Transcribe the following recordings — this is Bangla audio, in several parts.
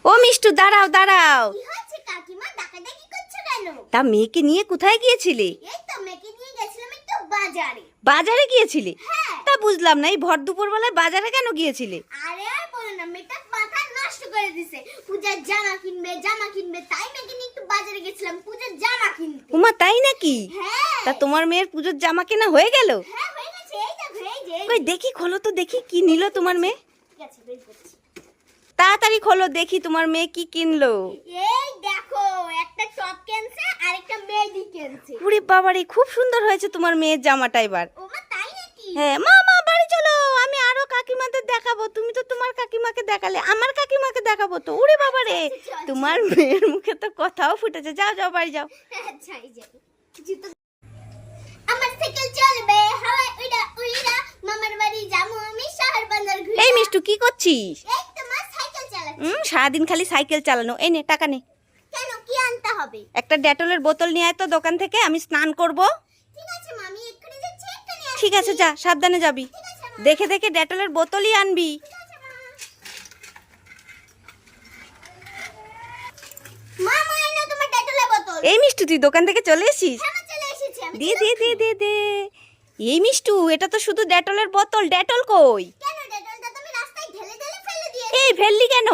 ও মিষ্টু, দাঁড়াও দাঁড়াও। কি হচ্ছে কাকিমা, ডাকাডাকি করছো কেন? তা মেয়েকে নিয়ে কোথায় গিয়েছিলে? এই তো মেয়েকে নিয়ে গেছিলাম একটু বাজারে। বাজারে গিয়েছিলে? হ্যাঁ। তা বুঝলাম না, এই ভর দুপুর বেলায় বাজারে কেন গিয়েছিলে? আরে আর বলো না, মেয়েটা মাথা নষ্ট করে দিছে। পূজার জামা কিনবে তাই মেয়েকে নিয়ে একটু বাজারে গেছিলাম পূজার জামা কিনতে। উমা, তাই নাকি? হ্যাঁ। তা তোমার মেয়ের পুজোর জামা কেনা হয়ে গেল? হ্যাঁ হয়ে গেছে, এই দেখো এই যে। কই দেখি, খোলো তো দেখি কি নিল তোমার মেয়ে। ঠিক আছে, বের করছি। তাড়াতাড়ি খোলো দেখি তোমার মেয়ে কি কিনলো। এই দেখো, একটা টপ কিনছে আর একটা মেডি কিনছে। ওরে বাবারে, খুব সুন্দর হয়েছে তোমার মেয়ের জামাটা এবার। ওমা তাই নাকি? হ্যাঁ, মা মা বাড়ি চলো, আমি আরো কাকিমাদের দেখাবো। তুমি তো তোমার কাকিমাকে দেখালে, আমার কাকিমাকে দেখাবো তো। ওরে বাবারে, তোমার মেয়ের মুখে তো কথাও ফুটেছে। যাও যাও, বাড়ি যাও। আচ্ছা এই যে জুতো। আমার সাইকেল চলবে হাওয়ায় উড়া উড়া, মামার বাড়ি যাবো আমি শহর বাজার ঘুরে। এই মিষ্টু, কি করছিস? এই তোমার সাইকেল চালাচ্ছি। সারাদিন খালি সাইকেল চালানো। এই নে, টাকা নে। কেন, কি আনতে হবে? একটা ডেটলের বোতল নিয়ে আয় তো দোকান থেকে, আমি স্নান করব। ঠিক আছে মামি, এক্ষুনি যাচ্ছি, এক্ষুনি আসছি। ঠিক আছে, যা, সাবধানে যাবি। ঠিক আছে মা। দেখে দেখে ডেটলের বোতলই আনবি। ঠিক আছে মা। মা এই নাও তোমার ডেটলের বোতল। এই মিষ্টু, তুই দোকান থেকে চলে এসিস? হ্যাঁ মা, চলে এসেছি আমি। দে দে দে দে দে। এই মিষ্টু, এটা তো শুধু ডেটলের বোতল। ডেটল কই? কেন, ডেটলটা তুমি রাস্তায় ঢেলে ঢেলে ফেলে দিয়েছো। এই ফেললি কেন?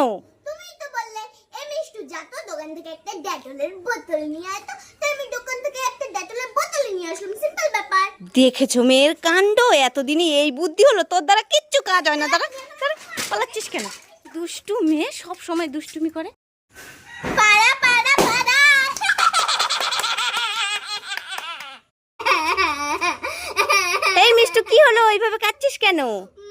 তুমিই তো বললে এই মিষ্টু যা তো দোকান থেকে একটা ডেটলের বোতল নিয়ে আয় তো। তাই আমি দোকান থেকে একটা ডেটলের বোতল নিয়ে আসলাম, সিম্পল ব্যাপার। দেখেছো মেয়ের কাণ্ড, এতদিনে এই বুদ্ধি হলো? তোর দ্বারা কিচ্ছু কাজ হয় না। দাঁড়া দাঁড়া, পালাচ্ছিস কেন? দুষ্টু মেয়ে, সব সময় দুষ্টুমি করে। পাড়া পাড়া পাড়া। এই মিষ্টু, কি হলো? এইভাবে কাচ্ছিস কেন?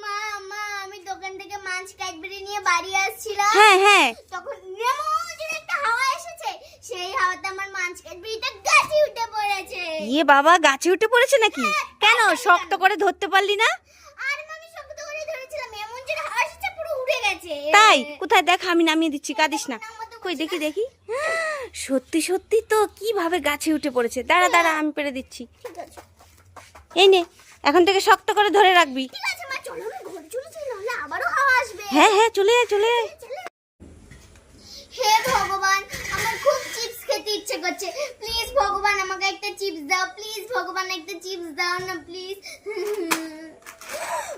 মা মা, আমি দোকান থেকে মাঞ্চ ক্যাডবেরি নিয়ে বাড়ি আসছিলাম। হ্যাঁ হ্যাঁ। তখন এমন একটা হাওয়া এসেছে, সেই হাওয়াতে আমার মাঞ্চ ক্যাডবেরিটা গাছে উঠে পড়েছে। ইয়ে বাবা, গাছে উঠে পড়েছে নাকি? কেন, শক্ত করে ধরতে পারলি না? আর আমি শক্ত করে ধরেছিলাম, এমন যে হাওয়া এসেছে পুরো উড়ে গেছে। তাই? কোথায় দেখ, আমি নামিয়ে দিচ্ছি, কাঁদিস না। কই দেখি দেখি। সত্যি সত্যি তো, কিভাবে গাছে উঠে পড়েছে। দাঁড়া দাঁড়া, আমি পেরে দিচ্ছি। ঠিক আছে এই নে, এখন থেকে শক্ত করে ধরে রাখবি। ঠিক আছে মা, চলো আমি ঘরে চলেছি, নাহলে আবারও হাওয়া আসবে। হ্যাঁ হ্যাঁ, চলে আয় চলে আয়। হে ভগবান, আমার খুব চিপস খেতে ইচ্ছে করছে। প্লিজ ভগবান, আমাকে একটা চিপস দাও। প্লিজ ভগবান, একটা চিপস দাও না প্লিজ।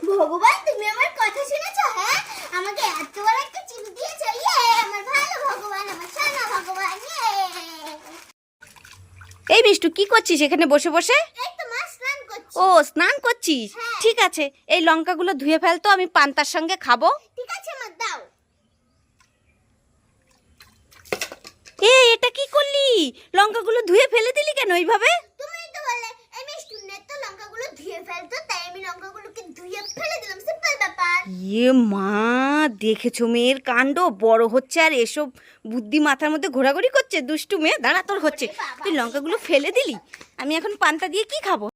ভগবান, তুমি আমার কথা শুনেছো? হ্যাঁ, আমাকে এত বড় একটা চিপস দিয়েছো। ইয়ে, আমার ভালো ভগবান, আমার সোনা ভগবান। ইয়ে। এই মিষ্টু, কি করছিস এখানে বসে বসে? এই তো মা, স্নান করছি। ও, স্নান করছিস? হ্যাঁ। ঠিক আছে, এই লঙ্কাগুলো ধুয়ে ফেলতো, আমি পান্তার সঙ্গে খাবো। ঠিক আছে মা, দাও। এটা কি করলি? লঙ্কাগুলো ধুয়ে ফেলে দিলি কেন এইভাবে? তুমি তো বললে এই মিষ্টি নে তো লঙ্কাগুলো ধুয়ে ফেলতো, তাই আমি লঙ্কাগুলোকে ধুয়ে ফেলে দিলাম, সিম্পল ব্যাপার। ইয়ে মা, দেখেছো মেয়ের কাণ্ড? বড় হচ্ছে আর এসব বুদ্ধি মাথার মধ্যে ঘোরাঘুরি করছে। দুষ্টু মেয়ে, দাঁড়া, তোর হচ্ছে। তুই লঙ্কাগুলো ফেলে দিলি, আমি এখন পান্তা দিয়ে কি খাবো?